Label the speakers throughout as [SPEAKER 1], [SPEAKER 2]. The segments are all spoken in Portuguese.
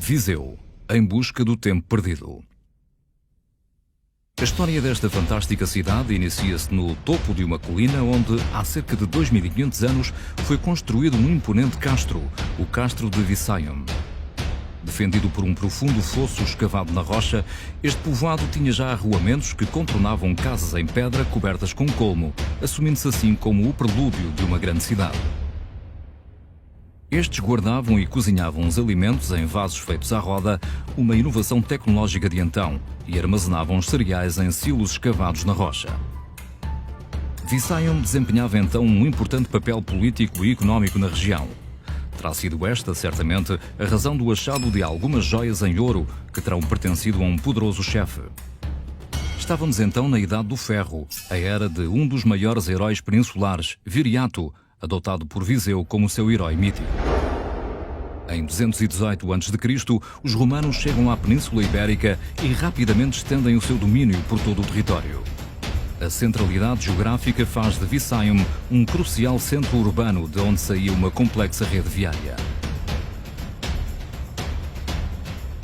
[SPEAKER 1] Viseu, em busca do tempo perdido. A história desta fantástica cidade inicia-se no topo de uma colina onde, há cerca de 2500 anos, foi construído um imponente castro, o Castro de Visayam. Defendido por um profundo fosso escavado na rocha, este povoado tinha já arruamentos que contornavam casas em pedra cobertas com colmo, assumindo-se assim como o prelúdio de uma grande cidade. Estes guardavam e cozinhavam os alimentos em vasos feitos à roda, uma inovação tecnológica de então, e armazenavam os cereais em silos escavados na rocha. Visayam desempenhava então um importante papel político e económico na região. Terá sido esta, certamente, a razão do achado de algumas joias em ouro que terão pertencido a um poderoso chefe. Estávamos então na Idade do Ferro, a era de um dos maiores heróis peninsulares, Viriato, adotado por Viseu como seu herói mítico. Em 218 a.C., os romanos chegam à Península Ibérica e rapidamente estendem o seu domínio por todo o território. A centralidade geográfica faz de Visayam um crucial centro urbano de onde saía uma complexa rede viária.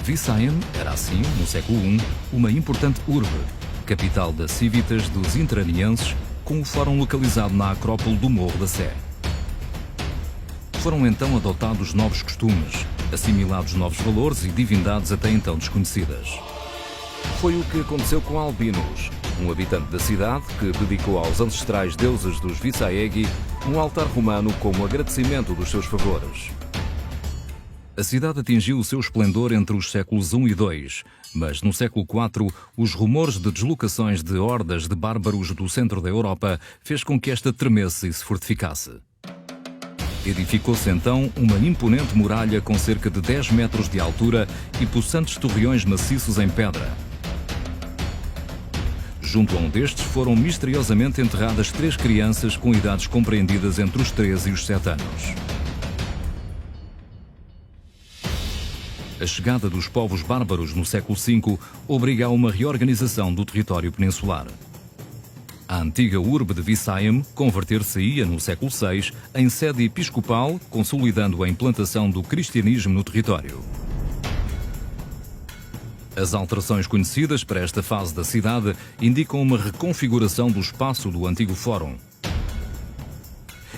[SPEAKER 1] Visayam era assim, no século I, uma importante urbe, capital das cívitas dos intranienses, com o fórum localizado na Acrópole do Morro da Sé. Foram então adotados novos costumes, assimilados novos valores e divindades até então desconhecidas. Foi o que aconteceu com Albinos, um habitante da cidade que dedicou aos ancestrais deuses dos Visaegi um altar romano como agradecimento dos seus favores. A cidade atingiu o seu esplendor entre os séculos I e II, mas no século IV os rumores de deslocações de hordas de bárbaros do centro da Europa fez com que esta tremesse e se fortificasse. Edificou-se então uma imponente muralha com cerca de 10 metros de altura e possantes torreões maciços em pedra. Junto a um destes foram misteriosamente enterradas 3 crianças com idades compreendidas entre os 3 e os 7 anos. A chegada dos povos bárbaros no século V obriga a uma reorganização do território peninsular. A antiga urbe de Visayam converter-se-ia no século VI em sede episcopal, consolidando a implantação do cristianismo no território. As alterações conhecidas para esta fase da cidade indicam uma reconfiguração do espaço do antigo fórum.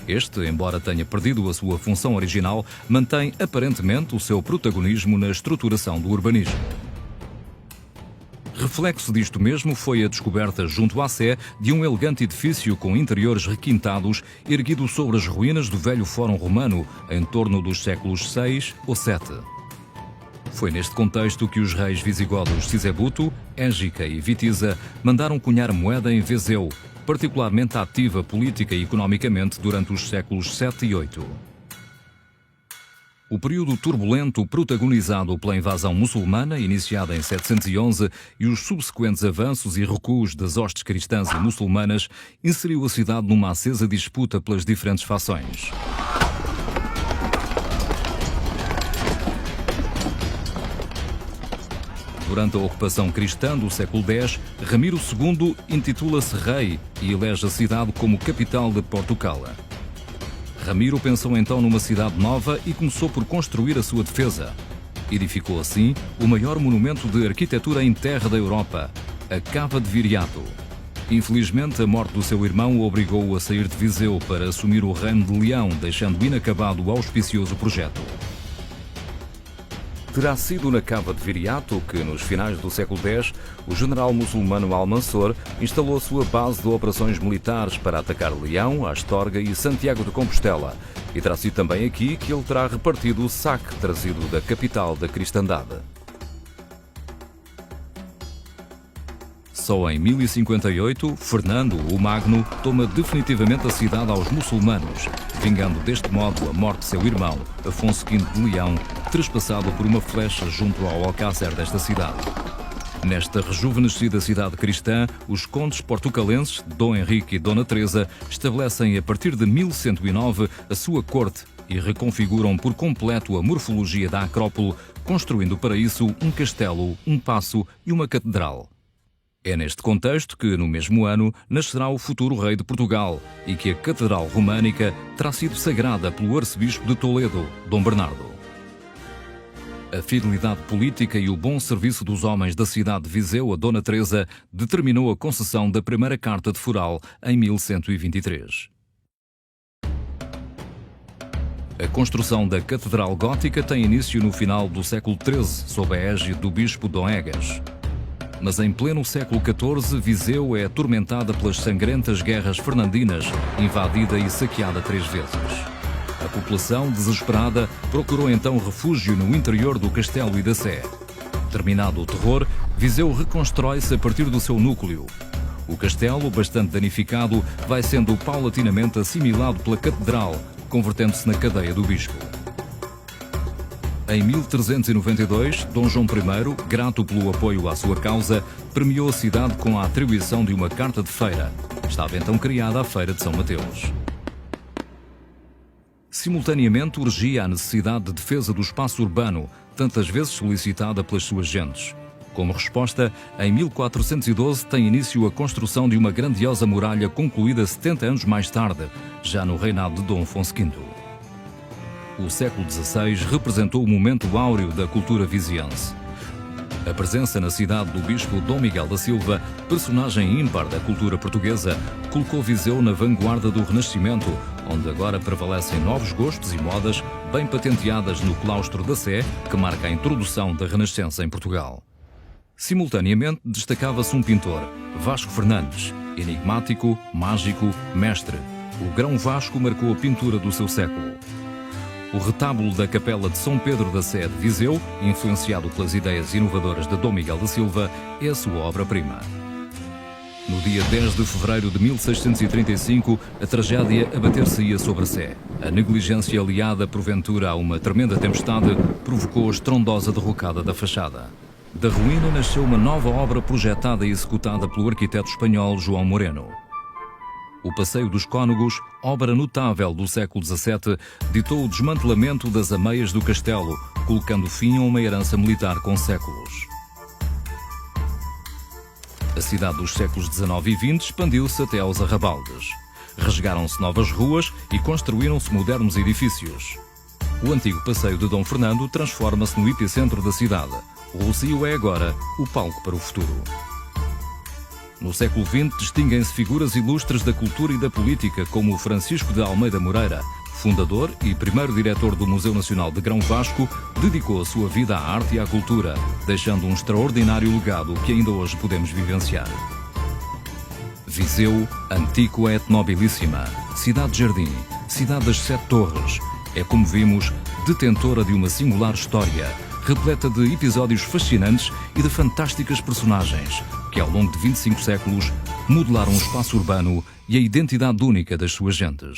[SPEAKER 1] Este, embora tenha perdido a sua função original, mantém aparentemente o seu protagonismo na estruturação do urbanismo. Reflexo disto mesmo foi a descoberta junto à Sé de um elegante edifício com interiores requintados, erguido sobre as ruínas do velho fórum romano em torno dos séculos VI ou VII. Foi neste contexto que os reis visigodos Sisebuto, Égica e Vitiza mandaram cunhar moeda em Viseu, particularmente ativa política e economicamente durante os séculos VII e VIII. O período turbulento protagonizado pela invasão muçulmana, iniciada em 711, e os subsequentes avanços e recuos das hostes cristãs e muçulmanas, inseriu a cidade numa acesa disputa pelas diferentes fações. Durante a ocupação cristã do século X, Ramiro II intitula-se rei e elege a cidade como capital de Portugal. Ramiro pensou então numa cidade nova e começou por construir a sua defesa. Edificou assim o maior monumento de arquitetura em terra da Europa, a Cava de Viriato. Infelizmente, a morte do seu irmão o obrigou a sair de Viseu para assumir o reino de Leão, deixando inacabado o auspicioso projeto. Terá sido na Cava de Viriato que, nos finais do século X, o general muçulmano Almansor instalou a sua base de operações militares para atacar Leão, Astorga e Santiago de Compostela, e terá sido também aqui que ele terá repartido o saque trazido da capital da cristandade. Só em 1058, Fernando o Magno toma definitivamente a cidade aos muçulmanos, vingando deste modo a morte de seu irmão, Afonso V de Leão, trespassado por uma flecha junto ao alcácer desta cidade. Nesta rejuvenescida cidade cristã, os condes portucalenses, Dom Henrique e Dona Teresa, estabelecem a partir de 1109 a sua corte e reconfiguram por completo a morfologia da Acrópole, construindo para isso um castelo, um paço e uma catedral. É neste contexto que, no mesmo ano, nascerá o futuro rei de Portugal e que a Catedral Românica terá sido sagrada pelo arcebispo de Toledo, Dom Bernardo. A fidelidade política e o bom serviço dos homens da cidade de Viseu a Dona Teresa determinou a concessão da primeira Carta de Foral em 1123. A construção da Catedral Gótica tem início no final do século XIII, sob a égide do bispo Dom Egas. Mas em pleno século XIV, Viseu é atormentada pelas sangrentas guerras fernandinas, invadida e saqueada 3 vezes. A população, desesperada, procurou então refúgio no interior do castelo e da Sé. Terminado o terror, Viseu reconstrói-se a partir do seu núcleo. O castelo, bastante danificado, vai sendo paulatinamente assimilado pela catedral, convertendo-se na cadeia do bispo. Em 1392, Dom João I, grato pelo apoio à sua causa, premiou a cidade com a atribuição de uma carta de feira. Estava então criada a Feira de São Mateus. Simultaneamente urgia a necessidade de defesa do espaço urbano, tantas vezes solicitada pelas suas gentes. Como resposta, em 1412 tem início a construção de uma grandiosa muralha concluída 70 anos mais tarde, já no reinado de Dom Afonso V. O século XVI representou o momento áureo da cultura viziense. A presença na cidade do bispo Dom Miguel da Silva, personagem ímpar da cultura portuguesa, colocou Viseu na vanguarda do Renascimento, onde agora prevalecem novos gostos e modas bem patenteadas no claustro da Sé, que marca a introdução da Renascença em Portugal. Simultaneamente, destacava-se um pintor, Vasco Fernandes, enigmático, mágico, mestre. O Grão Vasco marcou a pintura do seu século. O retábulo da Capela de São Pedro da Sé de Viseu, influenciado pelas ideias inovadoras de Dom Miguel da Silva, é a sua obra-prima. No dia 10 de fevereiro de 1635, a tragédia abater-se-ia sobre a Sé. A negligência aliada, porventura, a uma tremenda tempestade, provocou a estrondosa derrocada da fachada. Da ruína nasceu uma nova obra projetada e executada pelo arquiteto espanhol João Moreno. O Passeio dos Cônegos, obra notável do século XVII, ditou o desmantelamento das ameias do castelo, colocando fim a uma herança militar com séculos. A cidade dos séculos XIX e XX expandiu-se até aos arrabaldes. Rasgaram-se novas ruas e construíram-se modernos edifícios. O antigo Passeio de Dom Fernando transforma-se no epicentro da cidade. O Rossio é agora o palco para o futuro. No século XX distinguem-se figuras ilustres da cultura e da política, como Francisco de Almeida Moreira, fundador e primeiro diretor do Museu Nacional de Grão Vasco, dedicou a sua vida à arte e à cultura, deixando um extraordinário legado que ainda hoje podemos vivenciar. Viseu, antiqua et nobilíssima, cidade-jardim, cidade das 7 torres, é, como vimos, detentora de uma singular história, repleta de episódios fascinantes e de fantásticas personagens, que ao longo de 25 séculos modelaram o espaço urbano e a identidade única das suas gentes.